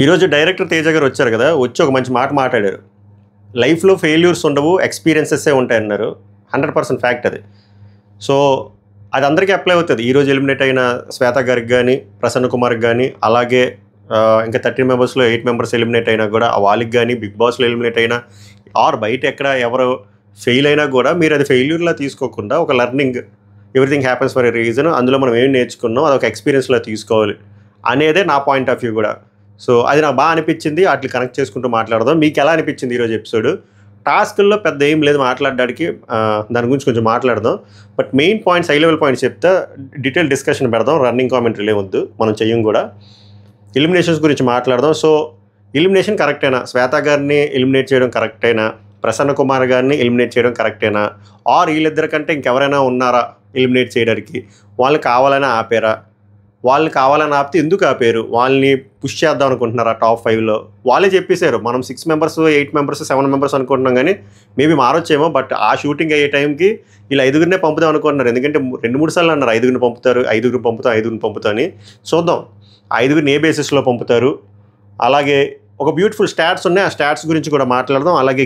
ఈరోజు డైరెక్టర్ తేజ గారు వచ్చారు కదా! వచ్చి ఒక మంచి మాట మాట్లాడారు. లైఫ్‌లో ఫెయిల్యూర్స్ ఉండవు. ఎక్స్‌పీరియన్సెసే ఉంటాయన్నారు. 100% ఫ్యాక్ట్ అది. సో, అది అందరికీ అప్లై అవుతది. ఈరోజు ఎలిమినేట్ అయిన శ్వేత గారికి గాని, ప్రసన్న కుమార్‌కి గాని, అలాగే ఇంకా 13 మెంబర్స్‌లో 8 మెంబర్స్ ఎలిమినేట్ అయినా కూడా వాళ్ళకి గాని, బిగ్ బాస్‌లో ఎలిమినేట్ అయినా ఆర్ బయట ఎక్కడ ఎవరు ఫెయిల్ అయినా కూడా మీరు అది ఫెయిల్యూర్‌లా తీసుకోకుండా ఒక learning, everything happens for a reason. అందులో మనం ఏం నేర్చుకున్నాం అదొక ఎక్స్‌పీరియన్స్‌లా తీసుకోవాలి అనేదే నా పాయింట్ ఆఫ్ వ్యూ కూడా. సో, అది నాకు బా అనిపించింది. ఆటిని కనెక్ట్ చేసుకుంటూ మాట్లాడదాం. మీకెలా అనిపించింది ఈరోజు ఎపిసోడ్? టాస్కుల్లో పెద్ద ఏం లేదు మాట్లాడడానికి. దాని గురించి కొంచెం మాట్లాడదాం. But main points, high level points చెప్తా. డీటెయిల్ డిస్కషన్ పెడదాం. రన్నింగ్ కామెంటరీలే వద్దు, మనం చెయ్యం కూడా. ఎలిమినేషన్స్ గురించి మాట్లాడదాం. సో, ఎలిమినేషన్ కరెక్టేనా? శ్వేత గారిని ఎలిమినేట్ చేయడం కరెక్టేనా? ప్రసన్న కుమార్ గారిని ఎలిమినేట్ చేయడం కరెక్టేనా? ఆర్ వీళ్ళిద్దరి కంటే ఇంకెవరైనా ఉన్నారా ఎలిమినేట్ చేయడానికి? వాళ్ళు కావాలని ఆపారా? వాళ్ళని కావాలని ఆపితే ఎందుకు ఆపారు? వాళ్ళని పుష్ చేద్దాం అనుకుంటున్నారా టాప్ 5లో? వాళ్ళే చెప్పేశారు, మనం 6 మెంబర్స్, 8 మెంబర్స్, 7 మెంబర్స్ అనుకుంటున్నాం కానీ మేబీ మారొచ్చేమో. బట్ ఆ షూటింగ్ అయ్యే టైంకి వీళ్ళు 5గురినే పంపుదాం అనుకుంటున్నారు. ఎందుకంటే 2-3 సార్లు అన్నారు 5గురిని పంపుతారు, 5గురిని పంపుతాం అని. చూద్దాం 5గురిని ఏ బేసిస్లో పంపుతారు. అలాగే ఒక బ్యూటిఫుల్ స్టాట్స్ ఉన్నాయి. ఆ స్టాట్స్ గురించి కూడా మాట్లాడదాం. అలాగే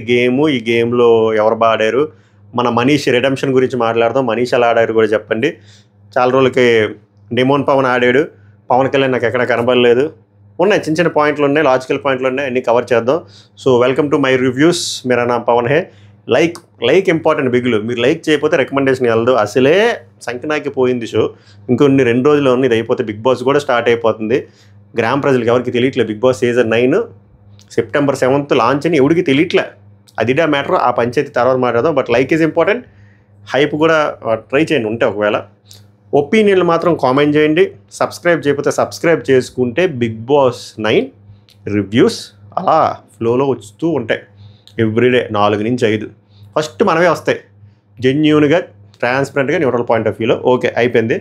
ఈ గేమ్లో ఎవరు బాగా ఆడారు, మన మనీష్ రిడెంప్షన్ గురించి మాట్లాడదాం. మనీష్ ఎలా ఆడారు కూడా చెప్పండి. చాలా రోజులకి డిమోన్ పవన్ ఆడాడు. పవన్ కళ్యాణ్ నాకు ఎక్కడ కనబడలేదు. ఉన్నాయి చిన్న చిన్న పాయింట్లు ఉన్నాయి, లాజికల్ పాయింట్లు ఉన్నాయి, అన్నీ కవర్ చేద్దాం. So, welcome to my reviews. మేరా నామ్ పవన్ హే. లైక్ ఇంపార్టెంట్ బిగులు. మీరు లైక్ చేయకపోతే రికమెండేషన్ వెళ్ళదు. అసలే సంకనాకి పోయింది షో. ఇంకొన్ని 2 రోజుల్లో ఉంది, ఇది అయిపోతే బిగ్ బాస్ కూడా స్టార్ట్ అయిపోతుంది. గ్రామ ప్రజలకు ఎవరికి తెలియట్లేదు Bigg Boss season 9 September 7th launch అని ఎవరికి తెలియట్లే. అదిడా మ్యాటర్. ఆ పంచాయతీ తర్వాత మాట్లాడదాం. But like is important. Hype కూడా ట్రై చేయండి ఉంటే ఒకవేళ. ఒపీనియన్లు మాత్రం కామెంట్ చేయండి. సబ్స్క్రైబ్ చేయకపోతే సబ్స్క్రైబ్ చేసుకుంటే బిగ్ బాస్ 9 రివ్యూస్ అలా ఫ్లోలో వస్తూ ఉంటాయి. ఎవ్రీడే 4 నుంచి 5 ఫస్ట్ మనమే వస్తాయి. జెన్యూన్గా, ట్రాన్స్పరెంట్గా, న్యూట్రల్ పాయింట్ ఆఫ్ వ్యూలో. ఓకే, అయిపోయింది.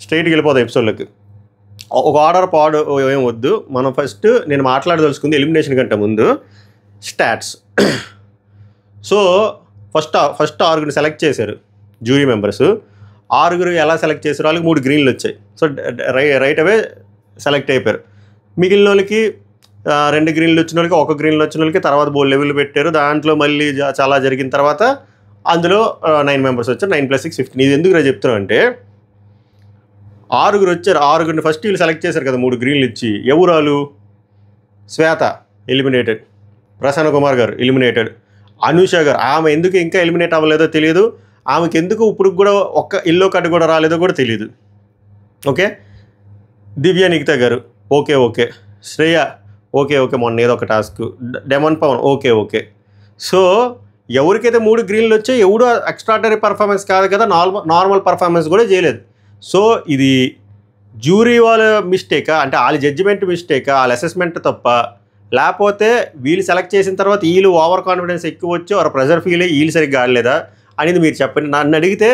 స్ట్రైట్కి వెళ్ళిపోతాం ఎపిసోడ్లోకి. ఒక ఆర్డర్ ఏం వద్దు. మనం ఫస్ట్ నేను మాట్లాడదలుచుకుంది ఎలిమినేషన్ కంటే ముందు స్టాట్స్. సో, ఫస్ట్ 6గురిని సెలెక్ట్ చేశారు జ్యూరీ మెంబర్స్. 6గురు ఎలా సెలెక్ట్ చేశారు? వాళ్ళకి 3 గ్రీన్లు వచ్చాయి. సో, రైట్ అవే సెలెక్ట్ అయిపోయారు. మిగిలిన వాళ్ళకి 2 గ్రీన్లు వచ్చిన వాళ్ళకి, 1 గ్రీన్లు వచ్చిన వాళ్ళకి తర్వాత బోల్ లెవెల్ పెట్టారు. దాంట్లో మళ్ళీ చాలా జరిగిన తర్వాత అందులో 9 మెంబర్స్ వచ్చారు. 9 + 6 15. ఇది ఎందుకు చెప్తున్నాను అంటే 6గురు వచ్చారు. 6గురిని ఫస్ట్ వీళ్ళు సెలెక్ట్ చేశారు కదా 3 గ్రీన్లు ఇచ్చి. ఎవరాలు? శ్వేత ఎలిమినేటెడ్, ప్రసన్న కుమార్ గారు ఎలిమినేటెడ్, అనూష గారు ఆమె ఎందుకు ఇంకా ఎలిమినేట్ అవ్వలేదో తెలియదు. ఆమెకి ఎందుకు ఇప్పుడు కూడా ఒక్క ఎల్లో కార్డు కూడా రాలేదో కూడా తెలియదు. ఓకే. దివ్య నిఖిత గారు ఓకే. శ్రేయ ఓకే. మొన్న ఏదో ఒక task. Demon Pawan okay. So, ఎవరికైతే 3 గ్రీన్లు వచ్చాయో ఎవడో ఎక్స్ట్రాడనరీ పర్ఫార్మెన్స్ కాదు కదా, నార్మల్ పర్ఫార్మెన్స్ కూడా చేయలేదు. సో, ఇది జ్యూరీ వాళ్ళ మిస్టేకా, అంటే వాళ్ళ జడ్జిమెంట్ మిస్టేకా, వాళ్ళ అసెస్మెంట్ తప్ప, లేకపోతే వీళ్ళు సెలెక్ట్ చేసిన తర్వాత వీళ్ళు ఓవర్ కాన్ఫిడెన్స్ ఎక్కువ వచ్చి వారు ప్రెజర్ ఫీల్ అయ్యి వీళ్ళు సరిగ్గా ఆడలేదా అనేది మీరు చెప్పండి. నన్ను అడిగితే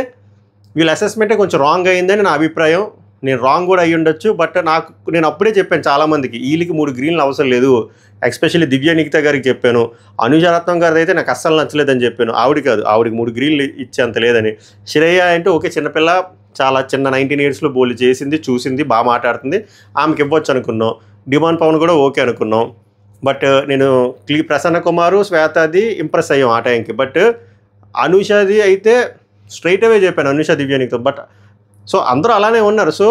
వీళ్ళ అసెస్మెంటే కొంచెం రాంగ్ అయిందని నా అభిప్రాయం. నేను రాంగ్ కూడా అయ్యి ఉండొచ్చు. బట్ నేను అప్పుడే చెప్పాను చాలామందికి, వీళ్ళకి 3 గ్రీన్లు అవసరం లేదు. ఎస్పెషల్లీ దివ్య నిఖిత గారికి చెప్పాను. అనుజరత్నం గారిది అయితే నాకు అస్సలు నచ్చలేదని చెప్పాను. ఆవిడికి 3 గ్రీన్లు ఇచ్చేంత లేదని. శ్రేయ అంటే ఓకే, చిన్నపిల్ల, చాలా చిన్న 19 yearsలో బోల్డ్ చేసింది, చూసింది, బాగా మాట్లాడుతుంది, ఆమెకి ఇవ్వచ్చు అనుకున్నాం. డిమాన్ పవన్ కూడా ఓకే అనుకున్నాం. బట్ నేను ప్రసన్న కుమారు, శ్వేతది ఇంప్రెస్ అయ్యాం ఆ టైంకి. బట్ అనూషది అయితే స్ట్రైట్ అవే చెప్పాను, అనూష దివ్యానికి. బట్ సో, అందరూ అలానే ఉన్నారు. సో,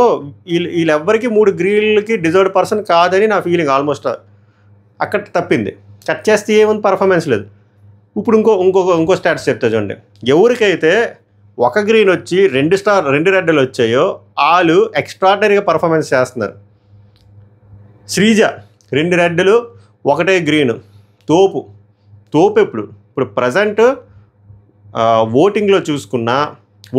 వీళ్ళెవ్వరికి 3 గ్రీన్లకి డిజర్వ్డ్ పర్సన్ కాదని నా ఫీలింగ్. ఆల్మోస్ట్ అక్కడ తప్పింది. కట్ చేస్తే ఏముంది, పర్ఫార్మెన్స్ లేదు. ఇప్పుడు ఇంకో స్టాట్స్ చెప్తా చూడండి. ఎవరికైతే 1 గ్రీన్ వచ్చి 2 రెడ్లు వచ్చాయో వాళ్ళు ఎక్స్ట్రాడనరీగా పర్ఫార్మెన్స్ చేస్తున్నారు. శ్రీజ 2 రెడ్లు 1 గ్రీను. తోపు ఇప్పుడు ప్రజెంట్ ఓటింగ్లో చూసుకున్నా,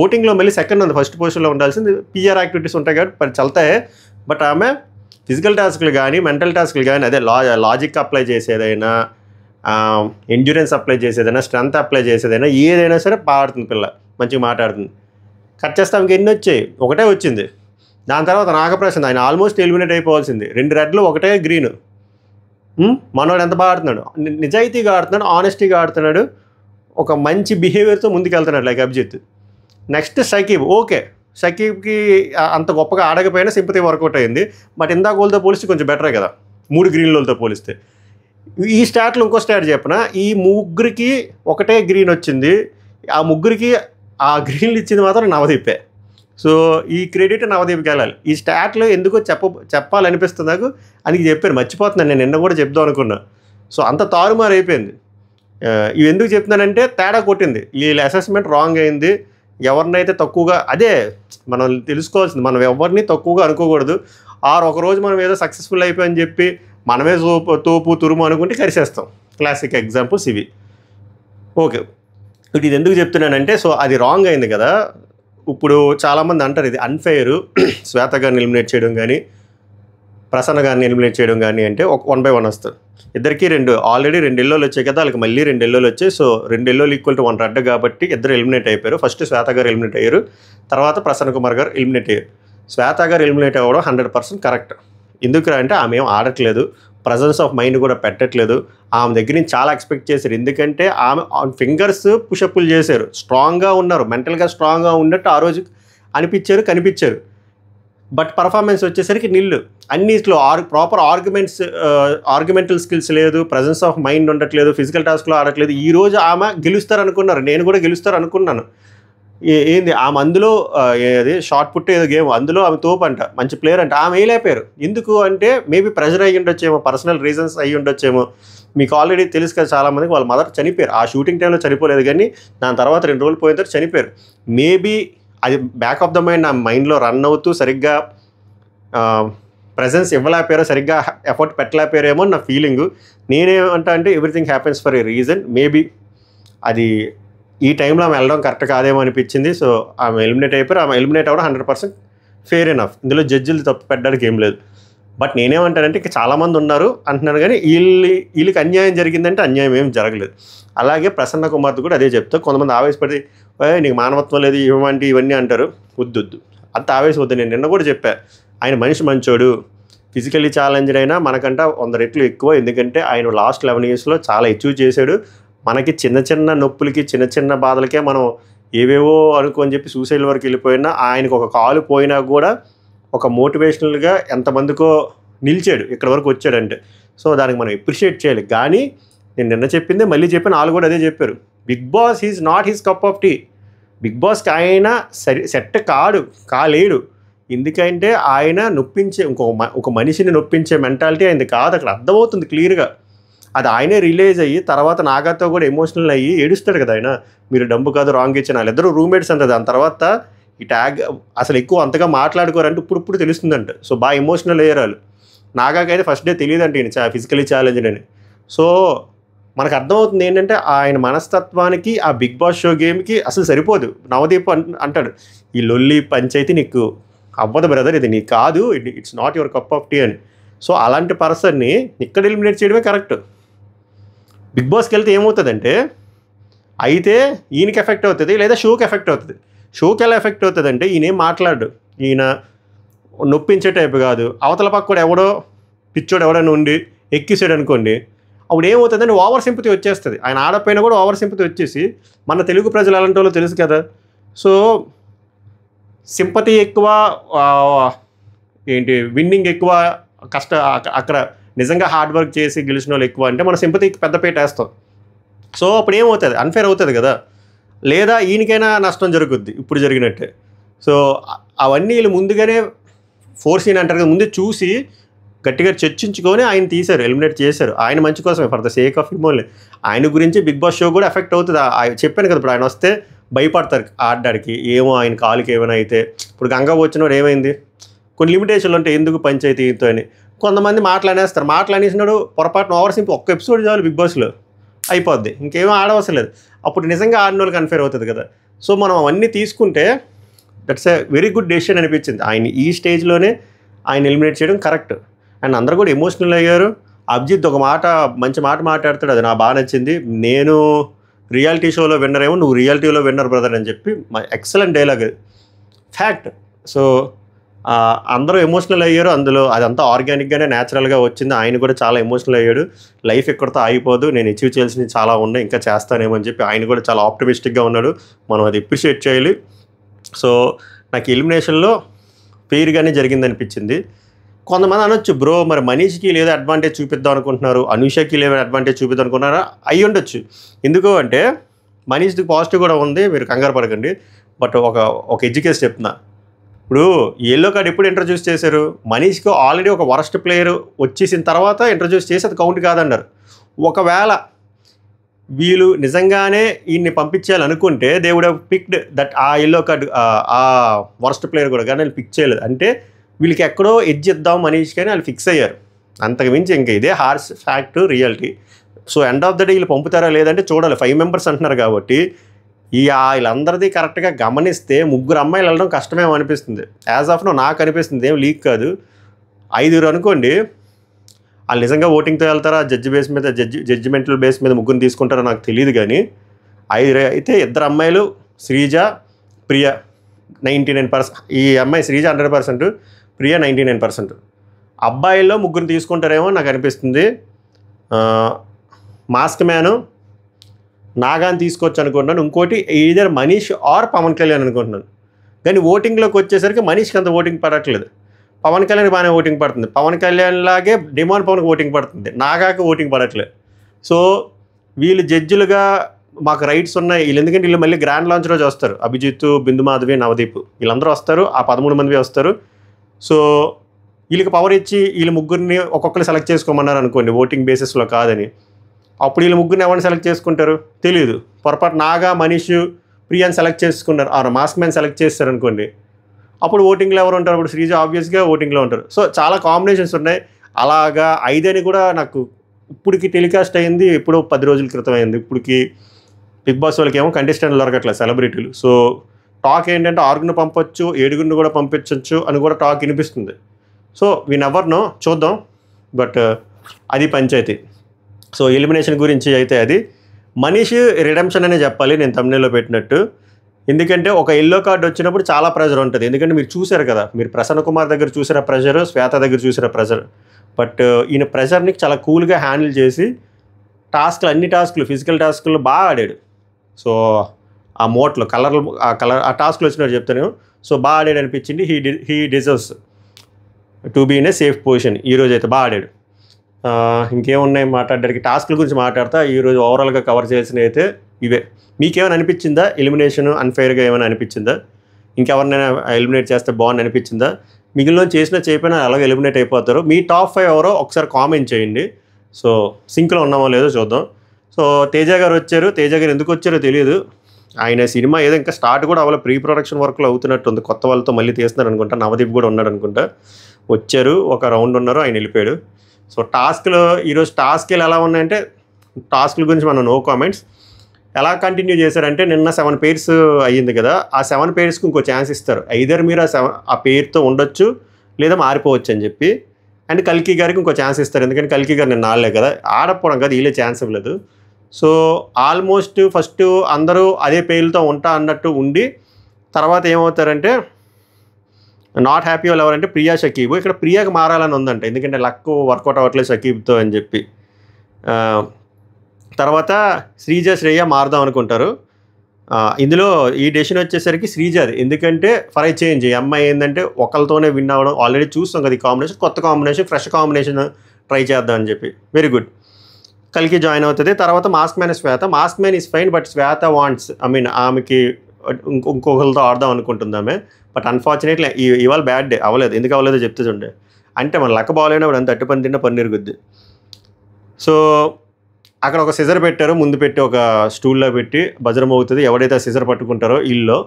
ఓటింగ్లో మళ్ళీ సెకండ్ ఉంది. ఫస్ట్ పొజిషన్లో ఉండాల్సింది. పిఆర్ యాక్టివిటీస్ ఉంటాయి కాబట్టి చల్తాయి. బట్ ఆమె ఫిజికల్ టాస్క్లు కానీ, మెంటల్ టాస్క్లు కానీ, అదే లాజిక్ అప్లై చేసేదైనా, ఎండ్యూరెన్స్ అప్లై చేసేదైనా, స్ట్రెంత్ అప్లై చేసేదైనా, ఏదైనా సరే పాడుతుంది పిల్ల, మంచిగా మాట్లాడుతుంది. కట్ చేస్తే ఆమెకి ఎన్ని వచ్చాయి? 1 వచ్చింది. దాని తర్వాత నాగప్రసాద్, ఆయన ఆల్మోస్ట్ ఎలిమినేట్ అయిపోవాల్సింది. 2 రెడ్లు 1 గ్రీను. మనోడు ఎంత బాగా ఆడుతున్నాడు, నిజాయితీగా ఆడుతున్నాడు, ఆనెస్టీగా ఆడుతున్నాడు, ఒక మంచి బిహేవియర్తో ముందుకెళ్తున్నాడు like Abhijeet. Next Shakib. Okay, షకీబ్కి అంత గొప్పగా ఆడకపోయినా సింపతి వర్కౌట్ అయింది. బట్ ఇందాక వాళ్ళతో పోలిస్తే కొంచెం బెటరే కదా. 3 గ్రీన్లతో పోలిస్తే. ఈ స్టాట్లో ఇంకో స్టాట్ చెప్పనా, ఈ ముగ్గురికి ఒకటే గ్రీన్ వచ్చింది, ఆ ముగ్గురికి ఆ గ్రీన్లు ఇచ్చింది మాత్రం నవదీపే. సో ఈ క్రెడిట్ నవదీప్కి వెళ్ళాలి. ఈ స్టాట్లో ఎందుకో చెప్పాలనిపిస్తుంది నాకు, అందుకు చెప్పాను, మర్చిపోతున్నాను నేను నిన్న కూడా చెప్దాం అనుకున్నా. సో అంత తారుమారు అయిపోయింది. ఇవి ఎందుకు చెప్తున్నానంటే తేడా కొట్టింది, వీళ్ళ అసెస్మెంట్ రాంగ్ అయింది. ఎవరినైతే తక్కువగా, అదే మనం తెలుసుకోవాల్సింది, మనం ఎవరిని తక్కువగా అనుకోకూడదు. ఒకరోజు మనం ఏదో సక్సెస్ఫుల్ అయిపోయని చెప్పి మనమే తోపు తురుము అనుకుంటే కరిసేస్తాం. క్లాసిక్ ఎగ్జాంపుల్స్ ఇవి. ఓకే, ఇది ఎందుకు చెప్తున్నానంటే, సో అది రాంగ్ అయింది కదా. ఇప్పుడు చాలామంది అంటారు ఇది అన్ఫెయిర్, శ్వేత గారిని ఎలిమినేట్ చేయడం కానీ ప్రసన్న గారిని ఎలిమినేట్ చేయడం కానీ. అంటే 1 by 1 వస్తారు. ఇద్దరికి ఆల్రెడీ 2 ఎల్లోలు వచ్చాయి కదా, వాళ్ళకి మళ్ళీ 2 ఎల్లోలు వచ్చాయి. సో 2 ఎల్లోలు ఈక్వల్ టు 1 రెడ్ కాబట్టి ఇద్దరు ఎలిమినేట్ అయిపోయారు. ఫస్ట్ శ్వేత గారు ఎలిమినేట్ అయ్యారు, తర్వాత ప్రసన్న కుమార్ గారు ఎలిమినేట్ అయ్యారు. శ్వేత గారు ఎలిమినేట్ అవ్వడం 100% కరెక్ట్. ఎందుకురా అంటే ఆమె ఏం ఆడట్లేదు, ప్రజెన్స్ ఆఫ్ మైండ్ కూడా పెట్టట్లేదు. ఆమె దగ్గర నుంచి చాలా ఎక్స్పెక్ట్ చేశారు, ఎందుకంటే ఆమె ఫింగర్స్ పుషప్లు చేశారు, స్ట్రాంగ్గా ఉన్నారు, మెంటల్గా స్ట్రాంగ్గా ఉన్నట్టు ఆ రోజు కనిపించారు. బట్ పర్ఫార్మెన్స్ వచ్చేసరికి నిల్లు. అన్నిట్లో ప్రాపర్ ఆర్గ్యుమెంటల్ స్కిల్స్ లేదు, ప్రజెన్స్ ఆఫ్ మైండ్ ఉండట్లేదు, ఫిజికల్ టాస్క్లో ఆడట్లేదు. ఈరోజు ఆమె గెలుస్తారనుకున్నారు, నేను కూడా గెలుస్తారనుకున్నాను. ఏంది ఆమె అందులో ఏది షార్ట్ పుట్ ఏదో గేమ్, అందులో ఆమె తోపు అంట, మంచి ప్లేయర్ అంట. ఆమె వేయలేపారు. ఎందుకు అంటే మేబీ ప్రెషర్ అయ్యి ఉండొచ్చేమో, పర్సనల్ రీజన్స్ అయ్యి ఉండొచ్చేమో. మీకు ఆల్రెడీ తెలుసు కదా, చాలామందికి వాళ్ళ మదర్ చనిపోయారు. ఆ షూటింగ్ టైంలో చనిపోలేదు, కానీ దాని తర్వాత 2 రోజులు పోయిన తర్వాత చనిపోయారు. మేబీ అది బ్యాక్ ఆఫ్ ద మైండ్ నా మైండ్లో రన్ అవుతూ సరిగ్గా ప్రజెన్స్ ఇవ్వలేపారో, సరిగ్గా ఎఫర్ట్ పెట్టలేపారేమో నా ఫీలింగు. నేనేమంటా అంటే everything happens for a reason. Maybe అది ఈ టైంలో ఆమె వెళ్ళడం కరెక్ట్ కాదేమో అనిపించింది. సో ఆమె ఎలిమినేట్ అయిపోయారు. ఆమె ఎలిమినేట్ అవ్వడం 100% ఫెయిర్ ఎనఫ్. ఇందులో జడ్జిలు తప్పు పెట్టడానికి ఏం లేదు. బట్ నేనేమంటానంటే ఇంకా చాలామంది ఉన్నారు అంటున్నాను, కానీ వీళ్ళకి అన్యాయం జరిగిందంటే అన్యాయం ఏం జరగలేదు. అలాగే ప్రసన్న కుమార్తో కూడా అదే చెప్తా. కొంతమంది ఆవేశపడి నీకు మానవత్వం లేదు ఇవ్వండి ఇవన్నీ అంటారు. వద్దు అంత ఆవేశం వద్దు. నేను నిన్న కూడా చెప్పా, ఆయన మనిషి మంచోడు, ఫిజికల్లీ ఛాలెంజ్డ్ అయినా మనకంట 100 రెట్లు ఎక్కువ. ఎందుకంటే ఆయన లాస్ట్ 11 yearsలో చాలా అచీవ్ చేశాడు. మనకి చిన్న నొప్పులకి చిన్న బాధలకే మనం ఏవేవో అనుకోని చెప్పి సూసైడ్ వరకు వెళ్ళిపోయినా, ఆయనకు ఒక కాలు పోయినా కూడా ఒక మోటివేషనల్గా ఎంతమందికో నిలిచాడు, ఇక్కడ వరకు వచ్చాడంటే. సో దానికి మనం అప్రిషియేట్ చేయాలి. కానీ నేను నిన్న చెప్పిందే మళ్ళీ చెప్పాను, వాళ్ళు కూడా అదే చెప్పారు. Bigg Boss is not his cup of tea. Bigg బాస్కి ఆయన సెట్ కాలేడు. ఎందుకంటే ఆయన నొప్పించే ఒక మనిషిని నొప్పించే మెంటాలిటీ ఆయనది కాదు. అక్కడ అర్థమవుతుంది క్లియర్గా. అది ఆయనే రిలీజ్ అయ్యి తర్వాత నాగాతో కూడా ఎమోషనల్ అయ్యి ఏడుస్తాడు కదా ఆయన, మీరు డబ్బు కాదు రాంగ్ ఇచ్చిన. వాళ్ళిద్దరూ రూమ్మేట్స్ అంట. దాని తర్వాత ఈ ట్యాగ్ అసలు ఎక్కువ అంతగా మాట్లాడుకోరంటే ఇప్పుడు తెలుస్తుందంట. సో బాగా ఎమోషనల్ అయ్యారు వాళ్ళు. నాగాకైతే ఫస్ట్ డే తెలియదంటే ఈయన ఫిజికలీ ఛాలెంజ్డ్ అని. సో మనకు అర్థమవుతుంది ఏంటంటే ఆయన మనస్తత్వానికి ఆ బిగ్ బాస్ షో గేమ్కి అసలు సరిపోదు. నవదీప్ అంటాడు, ఈ లొల్లి పంచాయతీ నీకు అవ్వదు బ్రదర్, ఇది నీకు కాదు, it's not your cup of tea అని. సో అలాంటి పర్సన్ని ఇక్కడ ఎలిమినేట్ చేయడమే కరెక్ట్. బిగ్ బాస్కి వెళ్తే ఏమవుతుందంటే అయితే ఈయనకి ఎఫెక్ట్ అవుతుంది, లేదా షోకి ఎఫెక్ట్ అవుతుంది. షోకి ఎలా ఎఫెక్ట్ అవుతుంది అంటే ఈయన ఏం మాట్లాడు, ఈయన నొప్పించే టైపు కాదు. అవతల పక్క కూడా ఎవడో పిచ్చోడు ఎవడైనా ఉండి ఎక్కిసాడు అనుకోండి, అప్పుడు ఏమవుతుందంటే ఓవర్ సింపతి వచ్చేస్తుంది. ఆయన ఆడపైన కూడా ఓవర్ సింపతి వచ్చేసి, మన తెలుగు ప్రజలు అలాంటి వాళ్ళు తెలుసు కదా. సో సింపతి ఎక్కువ, విన్నింగ్ ఎక్కువ, అక్కడ నిజంగా హార్డ్ వర్క్ చేసి గెలిచిన వాళ్ళు ఎక్కువ అంటే మన సింపతికి పెద్దపేట వేస్తాం. సో అప్పుడు ఏమవుతుంది, అన్ఫేర్ అవుతుంది కదా, లేదా ఈయనకైనా నష్టం జరుగుద్ది ఇప్పుడు జరిగినట్టే. సో అవన్నీ వీళ్ళు ముందుగానే ఫోర్సీన్ అంటారు కదా, ముందే చూసి గట్టిగా చర్చించుకొని ఆయన తీశారు, ఎలిమినేట్ చేశారు. ఆయన మంచి కోసమే, for the sake of him only. ఆయన గురించి బిగ్ బాస్ షో కూడా ఎఫెక్ట్ అవుతుంది. చెప్పాను కదా, ఇప్పుడు ఆయన వస్తే భయపడతారు ఆడడానికి, ఏమో ఆయన కాలుకి ఏమైనా అయితే. ఇప్పుడు గంగా వచ్చినప్పుడు ఏమైంది, కొన్ని లిమిటేషన్లు ఉంటాయి ఎందుకు పంచాయతీతో అని. కొంతమంది మాట్లాడేస్తారు, మాట్లాడేసినాడు పొరపాటున ఓవర్ సింపుల్ ఒక్క ఎపిసోడ్ చాలు బిగ్ బాస్లో అయిపోద్ది, ఇంకేమో ఆడవసరం లేదు. అప్పుడు నిజంగా ఆడిన వాళ్ళకి అన్ఫేర్ అవుతుంది కదా. సో మనం అవన్నీ తీసుకుంటే that's a very good decision అనిపించింది. ఆయన ఈ స్టేజ్లోనే ఆయన ఎలిమినేట్ చేయడం కరెక్ట్. అండ్ అందరూ కూడా ఎమోషనల్ అయ్యారు. అభిజిత్ ఒక మంచి మాట మాట్లాడతాడు, అది నాకు బాగా నచ్చింది. నేను రియాలిటీ షోలో విన్నర్ ఏమో, నువ్వు రియాలిటీలో విన్నర్ బ్రదర్ అని చెప్పి ఎక్సలెంట్ డైలాగ్, ఫ్యాక్ట్. సో అందరూ ఎమోషనల్ అయ్యారు. అందులో అదంతా ఆర్గానిక్గానే న్యాచురల్గా వచ్చింది. ఆయన కూడా చాలా ఎమోషనల్ అయ్యాడు. లైఫ్ ఎక్కడితో ఆగిపోదు, నేను అచీవ్ చేయాల్సినవి చాలా ఉన్నాయి, ఇంకా చేస్తానేమో అని చెప్పి ఆయన కూడా చాలా ఆప్టమిస్టిక్గా ఉన్నాడు. మనం అది అప్రిషియేట్ చేయాలి. సో నాకు ఎలిమినేషన్లో ఫెయిర్గానే జరిగింది అనిపించింది. కొంతమంది అనొచ్చు, బ్రో మరి మనీష్కి లేదా అడ్వాంటేజ్ చూపిద్దాం అనుకుంటున్నారు, అనూషకి లేదా అడ్వాంటేజ్ చూపిద్దాం అనుకుంటున్నారా? అయ్యి ఉండొచ్చు. ఎందుకు అంటే మనీష్ది పాజిటివ్ కూడా ఉంది, మీరు కంగారు పడకండి. బట్ ఒక ఎడ్యుకేషన్ చెప్తున్నా. ఇప్పుడు ఎల్లో కార్డ్ ఎప్పుడు ఇంట్రడ్యూస్ చేశారు? మనీష్కి ఆల్రెడీ ఒక వరస్ట్ ప్లేయర్ వచ్చేసిన తర్వాత ఇంట్రడ్యూస్ చేసి అది కౌంట్ కాదన్నారు. ఒకవేళ వీళ్ళు నిజంగానే ఈయన్ని పంపించాలనుకుంటే they would have picked that ఆ ఎల్లో కార్డ్ ఆ వరస్ట్ ప్లేయర్ కూడా, కానీ వాళ్ళు పిక్ చేయలేదు. అంటే వీళ్ళకి ఎక్కడో ఎడ్జ్ ఇద్దాం మనీష్కి అని వాళ్ళు ఫిక్స్ అయ్యారు. అంతకు మించి ఇంకా ఇదే horse fact, reality. So end of the day వీళ్ళు పంపుతారా లేదంటే చూడాలి. 5 మెంబర్స్ అంటున్నారు కాబట్టి వీళ్ళందరిది కరెక్ట్గా గమనిస్తే 3 అమ్మాయిలు వెళ్ళడం కష్టమేమో అనిపిస్తుంది. యాజ్ ఆఫ్ నో నాకు అనిపిస్తుంది, ఏం లీక్ కాదు. 5 అనుకోండి, వాళ్ళు నిజంగా ఓటింగ్తో వెళ్తారా, జడ్జి బేస్ మీద జడ్జిమెంటల్ బేస్ మీద 3 తీసుకుంటారో నాకు తెలియదు. కానీ 5 అయితే 2 అమ్మాయిలు, శ్రీజ, ప్రియ 99%. ఈ అమ్మాయి శ్రీజ 100%, ప్రియ 99%. అబ్బాయిల్లో 3 తీసుకుంటారేమో నాకు అనిపిస్తుంది. మాస్క్ మ్యాను, నాగాని తీసుకోవచ్చు అనుకుంటున్నాను. ఇంకోటి ఈధర్ మనీష్ ఆర్ పవన్ కళ్యాణ్ అనుకుంటున్నాను. కానీ ఓటింగ్లోకి వచ్చేసరికి మనీష్కి అంత ఓటింగ్ పడట్లేదు, పవన్ కళ్యాణ్ బాగానే ఓటింగ్ పడుతుంది. పవన్ కళ్యాణ్ లాగే డిమాండ్ పవన్కి ఓటింగ్ పడుతుంది, నాగాకి ఓటింగ్ పడట్లేదు. సో వీళ్ళు జడ్జిలుగా మాకు రైట్స్ ఉన్నాయి వీళ్ళు, ఎందుకంటే వీళ్ళు మళ్ళీ గ్రాండ్ లాంచ్ రోజు వస్తారు. అభిజిత్, బిందు మాధవి, నవదీప్ వీళ్ళందరూ వస్తారు, ఆ 13 మంది వస్తారు. సో వీళ్ళకి పవర్ ఇచ్చి వీళ్ళు 3 ఒక్కొక్కరు సెలెక్ట్ చేసుకోమన్నారు అనుకోండి, ఓటింగ్ బేసిస్లో కాదని. అప్పుడు వీళ్ళు 3 ఎవరిని సెలెక్ట్ చేసుకుంటారు తెలియదు. పొరపాటు నాగా, మనీష్, ప్రియాని సెలెక్ట్ చేసుకున్నారు, ఆ మాస్క్ మ్యాన్ సెలెక్ట్ చేస్తారు అనుకోండి, అప్పుడు ఓటింగ్లో ఎవరు ఉంటారు? అప్పుడు శ్రీజ ఆబ్వియస్గా ఓటింగ్లో ఉంటారు. సో చాలా కాంబినేషన్స్ ఉన్నాయి. అలాగా 5 అని కూడా నాకు ఇప్పటికి టెలికాస్ట్ అయింది, ఎప్పుడో 10 రోజుల క్రితం అయింది. ఇప్పటికి బిగ్ బాస్ వాళ్ళకి ఏమో కంటెస్టెంట్లు దొరకట్లేదు, సెలబ్రిటీలు. సో టాక్ ఏంటంటే 6 పంపొచ్చు, 7 కూడా పంపించవచ్చు అని కూడా టాక్ వినిపిస్తుంది. సో వీ నెవర్ నో, చూద్దాం. బట్ అది పంచాయతీ. సో ఎలిమినేషన్ గురించి అయితే అది మనీష్ రిడెంప్షన్ అనే చెప్పాలి, నేను thumbnailలో పెట్టినట్టు. ఎందుకంటే ఒక ఎల్లో కార్డ్ వచ్చినప్పుడు చాలా ప్రెషర్ ఉంటుంది. ఎందుకంటే మీరు చూశారు కదా, మీరు ప్రసన్న కుమార్ దగ్గర చూసిన ప్రెషర్, శ్వేత దగ్గర చూసిన ప్రెషర్. బట్ ఈయన ప్రెషర్ని చాలా కూల్గా హ్యాండిల్ చేసి అన్ని టాస్క్లు, ఫిజికల్ టాస్క్లు బాగా ఆడాడు. సో ఆ మోట్లో ఆ టాస్క్లు వచ్చినట్టు చెప్తాను. సో బాగా ఆడాడు అనిపించింది. He deserves to be in a safe position. ఈరోజు అయితే బాగా ఆడాడు. ఇంకేమున్నాయి మాట్లాడడానికి? టాస్క్ల గురించి మాట్లాడతా. ఈరోజు ఓవరాల్గా కవర్ చేసినవి అయితే ఇవే. మీకేమైనా అనిపించిందా ఎలిమినేషన్ అన్ఫెయిర్గా ఏమైనా అనిపించిందా? ఇంకెవరినైనా ఎలిమినేట్ చేస్తే బాగుంది అనిపించిందా? మిగిలిన చేయకపోయినా అలాగే ఎలిమినేట్ అయిపోతారు. మీ టాప్ 5 ఎవరో ఒకసారి కామెంట్ చేయండి. సో సింక్లో ఉన్నామో లేదో చూద్దాం. సో తేజ గారు వచ్చారు. తేజ గారు ఎందుకు వచ్చారో తెలియదు. ఆయన సినిమా ఏదో ఇంకా స్టార్ట్ కూడా అవ్వాలి, ప్రీ ప్రొడక్షన్ వర్క్లో అవుతున్నట్టుంది. కొత్త వాళ్ళతో మళ్ళీ తీస్తున్నారు అనుకుంటా. నవదీప్ కూడా ఉన్నాడు అనుకుంటా. వచ్చారు, ఒక రౌండ్ ఉన్నారు, ఆయన వెళ్ళిపోయాడు. సో ఈరోజు టాస్క్లు ఎలా ఉన్నాయంటే, టాస్క్ల గురించి మనం నో కామెంట్స్. ఎలా కంటిన్యూ చేశారంటే, నిన్న 7 పేర్స్ అయ్యింది కదా, ఆ 7 పేర్స్కి ఇంకో ఛాన్స్ ఇస్తారు. ఐదర్ మీరు ఆ పేరుతో ఉండొచ్చు లేదా మారిపోవచ్చు అని చెప్పి. అండ్ కల్కి గారికి ఇంకో ఛాన్స్ ఇస్తారు, ఎందుకంటే కల్కి గారు నిన్న ఆడలే కదా, ఆడకపోవడం కదా, వీళ్ళే ఛాన్స్ ఇవ్వలేదు. సో ఆల్మోస్ట్ ఫస్ట్ అందరూ అదే పేర్లతో ఉంటా అన్నట్టు ఉండి, తర్వాత ఏమవుతారంటే నాట్ హ్యాపీ వాళ్ళు ఎవరంటే ప్రియా, షకీబ్. ఇక్కడ ప్రియాకి మారాలని ఉందంట, ఎందుకంటే లక్ వర్కౌట్ అవ్వట్లేదు షకీబ్తో అని చెప్పి. తర్వాత శ్రీజ, శ్రేయ మారుదాం అనుకుంటారు. ఇందులో ఈ డెసిషన్ వచ్చేసరికి శ్రీజాది, ఎందుకంటే ఫర్ చేంజ్. ఈ అమ్మాయి ఏంటంటే ఒకరితోనే విన్ అవ్వడం ఆల్రెడీ చూస్తాం కదా, ఈ కాంబినేషన్ కొత్త కాంబినేషన్, ఫ్రెష్ కాంబినేషన్ ట్రై చేద్దాం అని చెప్పి. Very good. కలికి జాయిన్ అవుతుంది. తర్వాత mask man Shweta. Mask man is fine, but Shweta wants, ఆమెకి ఇంకొకరితో ఆడదాం అనుకుంటుంది ఆమె. బట్ అన్ఫార్చునేట్లీ ఇవాళ బ్యాడ్ డే, అవ్వలేదు. ఎందుకు అవ్వలేదో చెప్తే చూడండి. అంటే మన లక్క బాగాలేనప్పుడు అంత అట్టు పని తిన్న పన్నీరు గుద్ది. సో అక్కడ ఒక సిజర్ పెట్టారు, ముందు పెట్టి ఒక స్టూల్లో పెట్టి భద్రం అవుతుంది. ఎవడైతే ఆ సిజర్ పట్టుకుంటారో వీళ్ళు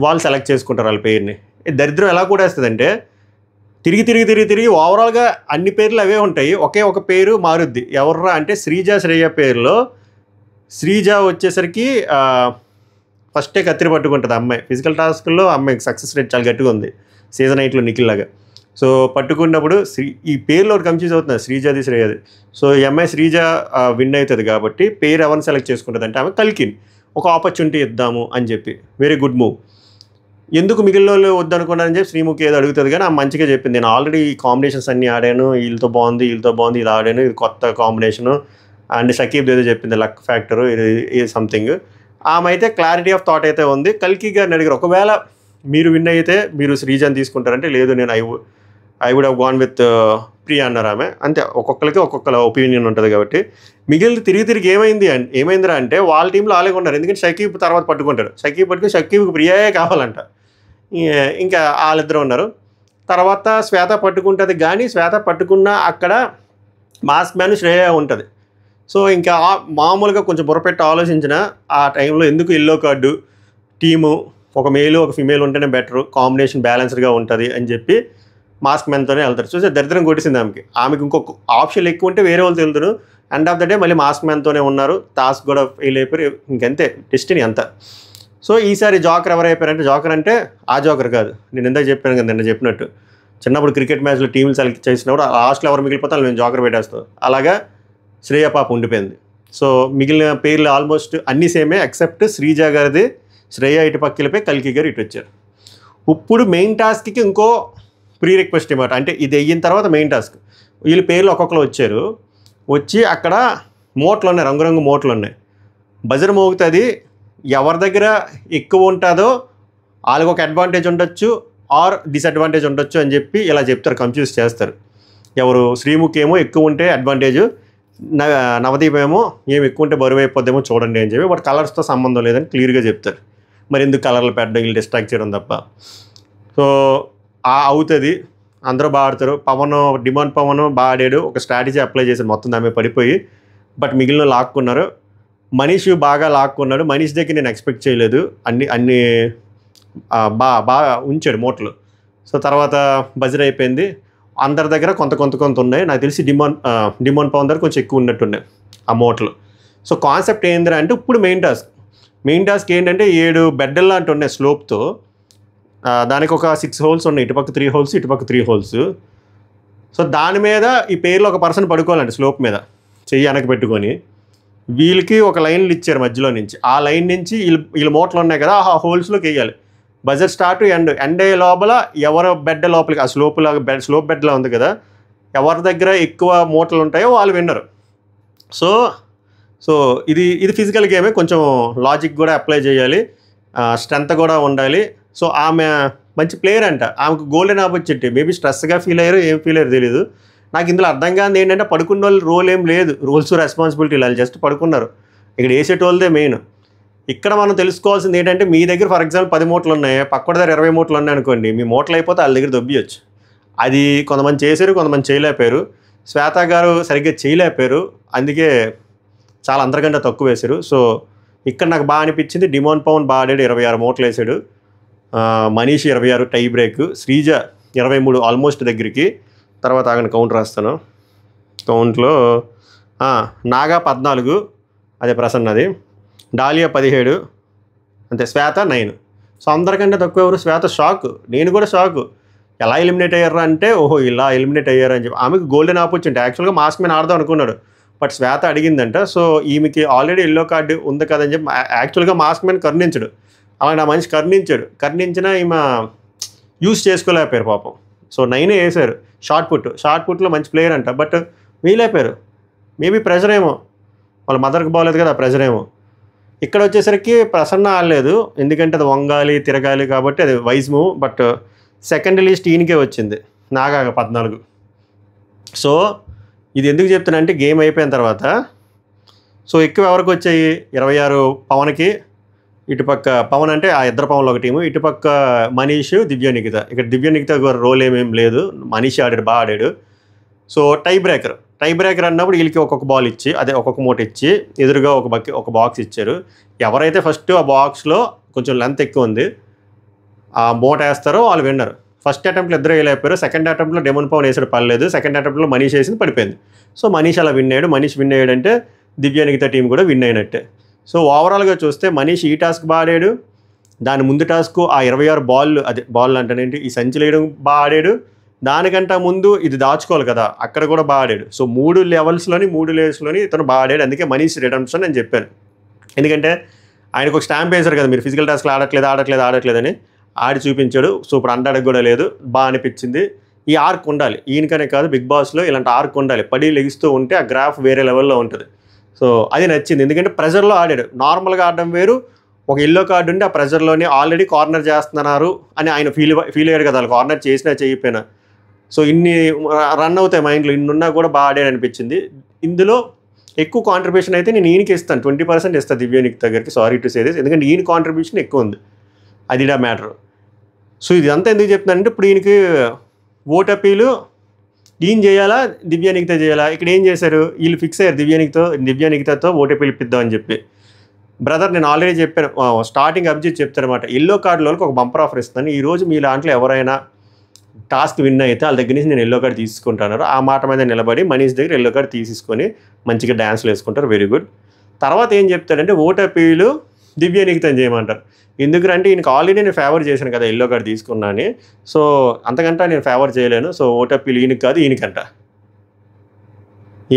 వాళ్ళు సెలెక్ట్ చేసుకుంటారు వాళ్ళ పేరుని. దరిద్రం ఎలా కూడా వేస్తుందంటే, తిరిగి ఓవరాల్గా అన్ని పేర్లు అవే ఉంటాయి, ఒకే ఒక పేరు మారుద్ది. ఎవర్రా అంటే శ్రీజ, శ్రేయ పేరులో శ్రీజ వచ్చేసరికి ఫస్టే కత్తిరి పట్టుకుంటుంది అమ్మాయి. ఫిజికల్ టాస్క్లో అమ్మాయికి సక్సెస్ రేట్ చాలా గట్టిగా ఉంది, సీజన్ 8లో నిఖిల్ లాగా. సో పట్టుకున్నప్పుడు ఈ పేరులో కన్ఫ్యూజ్ అవుతుంది, శ్రీజాది, శ్రేయది. సో ఈ అమ్మాయి శ్రీజ విన్ అవుతుంది కాబట్టి పేరు ఎవరిని సెలెక్ట్ చేసుకుంటుంది అంటే ఆమె కల్కిని ఒక ఆపర్చునిటీ ఇద్దాము అని చెప్పి. Very good move. ఎందుకు మిగిలిన వాళ్ళు వద్దనుకున్నారని చెప్పి శ్రీముఖి ఏదో అడుగుతుంది, కానీ ఆమె మంచిగా చెప్పింది, నేను ఆల్రెడీ ఈ కాంబినేషన్స్ అన్నీ ఆడాను, వీళ్ళతో బాగుంది ఇది ఆడాను, ఇది కొత్త కాంబినేషను. అండ్ షకీబ్ ఏదో చెప్పింది లక్ ఫ్యాక్టరు, ఇది సంథింగ్. ఆమె అయితే క్లారిటీ ఆఫ్ థాట్ అయితే ఉంది. కల్కి గారిని అడిగారు, ఒకవేళ మీరు విన్ అయితే మీరు శ్రీజాని తీసుకుంటారంటే లేదు, నేను I would have gone with Priya అన్నారు ఆమె. అంతే, ఒక్కొక్కరికి ఒక్కొక్క ఒపీనియన్ ఉంటుంది కాబట్టి. మిగిలిన తిరిగి ఏమైందిరా అంటే వాళ్ళ టీంలో వాళ్ళే ఉన్నారు. ఎందుకంటే షకీబ్ తర్వాత పట్టుకుంటాడు, షకీబ్ పట్టుకుని షకీబ్కి ప్రియాయే కావాలంట. ఇంకా వాళ్ళిద్దరు ఉన్నారు. తర్వాత శ్వేత పట్టుకుంటుంది, కానీ శ్వేత పట్టుకున్న అక్కడ మాస్క్ మ్యాన్ శ్రేయ ఉంటుంది. సో ఇంకా మామూలుగా కొంచెం బుర్రపెట్టి ఆలోచించిన ఆ టైంలో ఎందుకు ఎల్లో కార్డు, టీము ఒక మేలు ఒక ఫిమేల్ ఉంటేనే బెటరు, కాంబినేషన్ బ్యాలెన్స్డ్గా ఉంటుంది అని చెప్పి మాస్క్ మ్యాన్తోనే వెళ్తారు. చూసే దరిద్రం కొట్టేసింది ఆమెకి ఇంకొక ఆప్షన్ ఎక్కువ ఉంటే వేరే వాళ్ళు తెలుదురు. ఎండ్ ఆఫ్ ద డే మళ్ళీ మాస్క్ మ్యాన్తోనే ఉన్నారు. టాస్క్ కూడా ఫెయిల్ అయిపోయారు. ఇంకంతే డెస్టినీ అంతా. సో ఈసారి జోకర్ ఎవరైపోయారంటే, జోకర్ అంటే ఆ జోకర్ కాదు, నేను ఇందాక చెప్పాను కదా, నిన్న చెప్పినట్టు చిన్నప్పుడు క్రికెట్ మ్యాచ్లో టీంలు సెలెక్ట్ చేసినప్పుడు లాస్ట్లో ఎవరు మిగిలిపోతే మేము జోకర్ పెట్టేస్తాం. అలాగా శ్రేయ పాప ఉండిపోయింది. సో మిగిలిన పేర్లు ఆల్మోస్ట్ అన్నీ సేమే ఎక్సెప్ట్ శ్రీజ గారిది. శ్రేయ ఇటు పక్కలపై కల్కి గారు ఇటు వచ్చారు. ఇప్పుడు మెయిన్ టాస్క్కి ఇంకో ప్రీ రిక్వెస్ట్ అనమాట. అంటే ఇది అయిన తర్వాత మెయిన్ టాస్క్. వీళ్ళ పేర్లు ఒక్కొక్కరు వచ్చారు. వచ్చి అక్కడ మోట్లు ఉన్నాయి, రంగురంగు మోట్లు ఉన్నాయి. బజర్ మోగుతుంది. ఎవరి దగ్గర ఎక్కువ ఉంటుందో వాళ్ళకి ఒక అడ్వాంటేజ్ ఉండొచ్చు ఆర్ డిసడ్వాంటేజ్ ఉండొచ్చు అని చెప్పి ఇలా చెప్తారు, కన్ఫ్యూజ్ చేస్తారు. ఎవరు శ్రీముఖి ఏమో ఎక్కువ ఉంటే అడ్వాంటేజ్, నవదీప్ ఏమో ఏమి ఎక్కువ ఉంటే బరువు అయిపోద్దేమో చూడండి అని చెప్పి, బట్ కలర్స్తో సంబంధం లేదని క్లియర్గా చెప్తారు. మరి ఎందుకు కలర్లు పెట్టడం, వీళ్ళు డిస్ట్రాక్ట్ చేయడం తప్ప. సో అవుతుంది, అందరూ బాగా ఆడతారు. డిమాండ్ పవన్ బాగా ఆడాడు, ఒక స్ట్రాటజీ అప్లై చేశారు, మొత్తం దాని మీద పడిపోయి. బట్ మిగిలిన లాక్కున్నారు. మనీష్ బాగా లాక్కున్నాడు. మనీష్ దగ్గర నేను ఎక్స్పెక్ట్ చేయలేదు. అన్ని బాగా ఉంచాడు మోట్లు. సో తర్వాత బజర్ అయిపోయింది. అందరి దగ్గర కొంత ఉన్నాయి. నాకు తెలిసి డిమాండ్ పవన్ దగ్గర కొంచెం ఎక్కువ ఉన్నట్టున్నాయి ఆ మోట్లు. సో కాన్సెప్ట్ ఏందిరా అంటే, ఇప్పుడు మెయిన్ టాస్క్ ఏంటంటే 7 బెడ్డల్ లాంటి ఉన్నాయి స్లోప్తో. దానికి ఒక 6 హోల్స్ ఉన్నాయి, ఇటుపక్క 3 హోల్స్, ఇటుపక్క 3 హోల్స్. సో దాని మీద ఈ పేర్లో ఒక పర్సన్ పడుకోవాలండి, స్లోప్ మీద చెయ్యి వెనక పెట్టుకొని. వీళ్ళకి ఒక లైన్లు ఇచ్చారు మధ్యలో నుంచి. ఆ లైన్ నుంచి వీళ్ళ మోట్లు ఉన్నాయి కదా, ఆ హోల్స్లోకి వేయాలి. బజర్ స్టార్ట్ ఎండ్ అయ్యే లోపల ఎవరు బెడ్ లోపలికి, ఆ స్లోప్ బెడ్లా ఉంది కదా, ఎవరి దగ్గర ఎక్కువ మూటలు ఉంటాయో వాళ్ళు విన్నరు. సో ఇది ఫిజికల్ గేమే, కొంచెం లాజిక్ కూడా అప్లై చేయాలి, స్ట్రెంత్ కూడా ఉండాలి. సో ఆమె మంచి ప్లేయర్ అంట, ఆమెకు గోల్డెన్ ఆపర్చునిటీ. మేబీ స్ట్రెస్గా ఫీల్ అయ్యారు, ఏం ఫీల్ అయ్యారు తెలీదు నాకు. ఇందులో అర్థం కాదు ఏంటంటే, పడుకున్న వాళ్ళు రోల్ ఏం లేదు, రూల్స్ రెస్పాన్సిబిలిటీలు, వాళ్ళు జస్ట్ పడుకున్నారు. ఇక్కడ వేసేటోళ్ళదే మెయిన్. ఇక్కడ మనం తెలుసుకోవాల్సింది ఏంటంటే, మీ దగ్గర ఫర్ ఎగ్జాంపుల్ 10 మూటలు ఉన్నాయి, పక్కన దగ్గర 20 మూటలు ఉన్నాయి అనుకోండి, మీ మూటలు అయిపోతే వాళ్ళ దగ్గర దొబ్బియచ్చు. అది కొంతమంది చేశారు, కొంతమంది చేయలేకపోయారు. శ్వేత గారు సరిగ్గా చేయలేకపోయారు, అందుకే చాలా అందరికంటే తక్కువ వేశారు. సో ఇక్కడ నాకు బాగా అనిపించింది, డిమాండ్ పవన్ బాగా ఆడాడు, 26 మూటలు వేసాడు. Manish 26 tie break, Sreeja 23 almost దగ్గరికి. తర్వాత ఆగని కౌంట్ రాస్తాను. కౌంట్లో నాగా 14, అదే ప్రసన్నది. డాలియా 17, అంతే. శ్వేత 9. సో అందరికంటే తక్కువ ఎవరు? శ్వేత. షాక్, నేను కూడా షాకు. ఎలా ఎలిమినేట్ అయ్యారా అంటే, ఓహో ఇలా ఎలిమినేట్ అయ్యారా అని చెప్పి. ఆమెకు గోల్డెన్ ఆపర్చునిటీ. యాక్చువల్గా మాస్క్ మ్యాన్ ఆడదాం అనుకున్నాడు, బట్ శ్వేత అడిగిందంట. సో ఈమెకి ఆల్రెడీ ఎల్లో కార్డు ఉంది కదని చెప్పి యాక్చువల్గా మాస్క్ మ్యాన్ కరుణించడు. అలాంటి ఆ మనిషి కరుణించినా ఈమె యూస్ చేసుకోలేకపోయారు పాపం. సో 9 వేశారు. షార్ట్ పుట్లో మంచి ప్లేయర్ అంట, బట్ వీలైపోయారు. మేబీ ప్రెషర్ ఏమో, వాళ్ళ మదర్కి బాగలేదు కదా, ప్రెషర్ ఏమో. ఇక్కడ వచ్చేసరికి ప్రసన్న ఆడలేదు, ఎందుకంటే అది వంగాలి తిరగాలి కాబట్టి అది wise move. But second list ఈయనకే వచ్చింది, నాగా 14. సో ఇది ఎందుకు చెప్తున్నా అంటే, గేమ్ అయిపోయిన తర్వాత సో ఎక్కువ ఎవరికి వచ్చాయి? 26 పవన్కి. ఇటుపక్క పవన్ అంటే ఆ ఇద్దరు పవన్లో ఒక టీము, ఇటుపక్క మనీష్, దివ్య నిఖిత. ఇక్కడ దివ్య నిఖిత రోల్ ఏమేం లేదు, మనీష్ ఆడాడు, బాగా ఆడాడు. సో టై బ్రేకర్ అన్నప్పుడు వీళ్ళకి ఒక్కొక్క బాల్ ఇచ్చి, అదే ఒక్కొక్క మూట ఇచ్చి, ఎదురుగా ఒక బాక్స్ ఇచ్చారు. ఎవరైతే ఫస్ట్ ఆ బాక్స్లో కొంచెం లెంత్ ఎక్కువ ఉంది ఆ మూట వేస్తారో వాళ్ళు విన్నరు. ఫస్ట్ అటెంప్ట్లో ఇద్దరు వేయలేకపోయారు. సెకండ్ అటెంప్ట్లో డిమాండ్ పవన్ వేసాడు, పర్లేదు. సెకండ్ అటెంప్ట్లో మనీష్ వేసింది, పడిపోయింది. సో మనీష్ అలా విన్ అయ్యాడు. మనీష్ విన్ అయ్యాడంటే దివ్య నిఖిత టీం కూడా విన్ అయినట్టే. సో ఓవరాల్గా చూస్తే మనీష్ ఈ టాస్క్ బాగా ఆడాడు, దాని ముందు టాస్క్ ఆ 26 బాల్ అంటేనేంటి ఈ సంచులు వేయడం బాగా ఆడాడు. దానికంటే ముందు ఇది దాచుకోవాలి కదా, అక్కడ కూడా బాగా ఆడాడు. సో 3 లేయర్స్లోని ఇతను బాగా ఆడాడు. అందుకే మనీష్ రిడెంప్షన్ అని చెప్పాను. ఎందుకంటే ఆయనకు ఒక స్టాంప్ వేశారు కదా, మీరు ఫిజికల్ టాస్క్లు ఆడట్లేదని ఆడి చూపించాడు. సో ఇప్పుడు అంటాడికి కూడా లేదు, బాగా అనిపించింది. ఈ ఆర్క్ ఉండాలి, ఈయనకనే కాదు బిగ్ బాస్లో ఇలాంటి ఆర్క్ ఉండాలి. పడి లెగిస్తూ ఉంటే ఆ గ్రాఫ్ వేరే లెవెల్లో ఉంటుంది. సో అది నచ్చింది, ఎందుకంటే ప్రెజర్లో ఆడాడు. నార్మల్గా ఆడడం వేరు, ఒక ఎల్లో కార్డు ఉండి ఆ ప్రెజర్లోనే ఆల్రెడీ కార్నర్ చేస్తున్నారు అని ఆయన ఫీల్ అయ్యాడు కదా, వాళ్ళు కార్నర్ చేసినా చేయకపోయినా. సో ఇన్ని రన్ అవుతాయి మైండ్లో, ఇన్ని ఉన్నా కూడా బాగా ఆడాడు అనిపించింది. ఇందులో ఎక్కువ కాంట్రిబ్యూషన్ అయితే నేను ఈయనకి ఇస్తాను, 20% ఇస్తాను దివ్యానికి దగ్గరికి, సారీ టు సే దిస్, ఎందుకంటే ఈయన కాంట్రిబ్యూషన్ ఎక్కువ ఉంది, అది నా మ్యాటర్. సో ఇదంతా ఎందుకు చెప్తున్నానంటే ఇప్పుడు ఈయనకి ఓట్ అప్పీలు ఈయన చేయాలా దివ్యానికితో చేయాలా, ఇక్కడ ఏం చేశారు వీళ్ళు ఫిక్స్ అయ్యారు దివ్యానికితో ఓట్ అప్పీలు ఇప్పిద్దామని చెప్పి. బ్రదర్ నేను ఆల్రెడీ చెప్పాను, స్టార్టింగ్ అభిజిత్ చెప్తారనమాట, ఎల్లో కార్డు వాళ్ళకి ఒక బంపర్ ఆఫర్ ఇస్తాను, ఈరోజు మీ దాంట్లో ఎవరైనా టాస్క్ విన్ అయితే వాళ్ళ దగ్గర నుంచి నేను ఎల్లో కార్డు తీసుకుంటాను, ఆ మాట మీద నిలబడి మనీష్ దగ్గర ఎల్లో కార్డు తీసుకొని మంచిగా డ్యాన్స్లు వేసుకుంటారు, వెరీ గుడ్. తర్వాత ఏం చెప్తాడంటే ఓట్ అప్పీలు దివ్యానికితో చేయమంటారు. ఎందుకంటే ఈయనకి ఆల్రెడీ నేను ఫేవర్ చేశాను కదా ఎల్లో కార్డు తీసుకున్నా అని, సో అంతకంటే నేను ఫేవర్ చేయలేను, సో ఓట్ అప్పీలు ఈయనకి కాదు ఈయనకంట.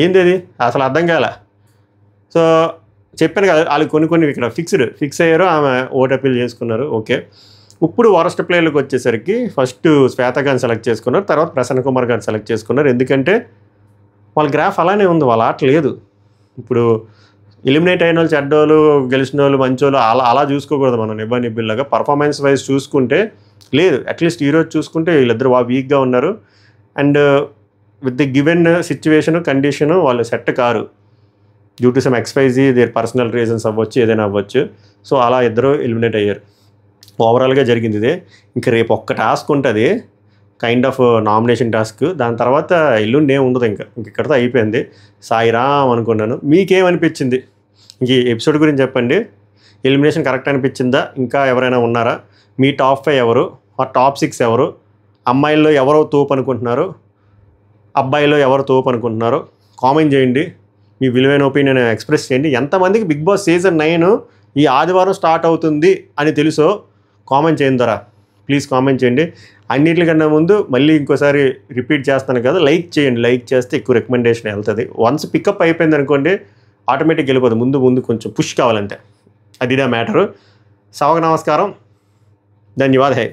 ఏంది అది అసలు అర్థం కాల. సో చెప్పాను కదా వాళ్ళు కొన్ని ఇక్కడ ఫిక్స్ అయ్యారు, ఆమె ఓట్ అప్పీల్ చేసుకున్నారు, ఓకే. ఇప్పుడు వరస్ట్ ప్లేయర్లకు వచ్చేసరికి ఫస్ట్ శ్వేత గారిని సెలెక్ట్ చేసుకున్నారు, తర్వాత ప్రసన్న కుమార్ గారిని సెలెక్ట్ చేసుకున్నారు. ఎందుకంటే వాళ్ళ గ్రాఫ్ అలానే ఉంది, వాళ్ళ ఆట లేదు. ఇప్పుడు ఎలిమినేట్ అయిన వాళ్ళు చెడ్డోళ్ళు, గెలిచిన వాళ్ళు మంచోళ్ళు అలా చూసుకోకూడదు మనం, నిబ్బిల్లాగా పర్ఫార్మెన్స్ వైజ్ చూసుకుంటే లేదు. అట్లీస్ట్ ఈరోజు చూసుకుంటే వీళ్ళిద్దరు బాగా వీక్గా ఉన్నారు, and with the given situation condition వాళ్ళు సెట్ కారు, due to some XYZ their personal reasons అవ్వచ్చు, ఏదైనా అవ్వచ్చు. సో అలా ఇద్దరు ఎలిమినేట్ అయ్యారు. ఓవరాల్గా జరిగింది ఇదే. ఇంకా రేపు ఒక్క టాస్క్ ఉంటుంది, కైండ్ ఆఫ్ నామినేషన్ టాస్క్, దాని తర్వాత ఎల్లుండి ఏం ఉండదు, ఇంకా ఇక్కడితో అయిపోయింది. సాయిరామ్ అనుకున్నాను. మీకేమనిపించింది ఈ ఎపిసోడ్ గురించి చెప్పండి. ఎలిమినేషన్ కరెక్ట్ అనిపించిందా, ఇంకా ఎవరైనా ఉన్నారా, మీ టాప్ 5 ఎవరు, ఆ టాప్ 6 ఎవరు, అమ్మాయిల్లో ఎవరో తోపు అనుకుంటున్నారు, అబ్బాయిలో ఎవరు తోపు అనుకుంటున్నారు, కామెంట్ చేయండి. మీ విలువైన ఒపీనియన్ ఎక్స్ప్రెస్ చేయండి. ఎంతమందికి బిగ్ బాస్ సీజన్ 9 ఈ ఆదివారం స్టార్ట్ అవుతుంది అని తెలుసో కామెంట్ చేయండి ద్వారా, ప్లీజ్ కామెంట్ చేయండి. అన్నిటికన్నా ముందు మళ్ళీ ఇంకోసారి రిపీట్ చేస్తాను కదా, లైక్ చేయండి. లైక్ చేస్తే ఎక్కువ రికమెండేషన్ వెళ్తుంది. వన్స్ పికప్ అయిపోయింది అనుకోండి ఆటోమేటిక్గా వెళ్ళిపోతుంది, ముందు కొంచెం పుష్ కావాలంటే, అది మ్యాటరు. సవగ నమస్కారం, ధన్యవాద్ హై.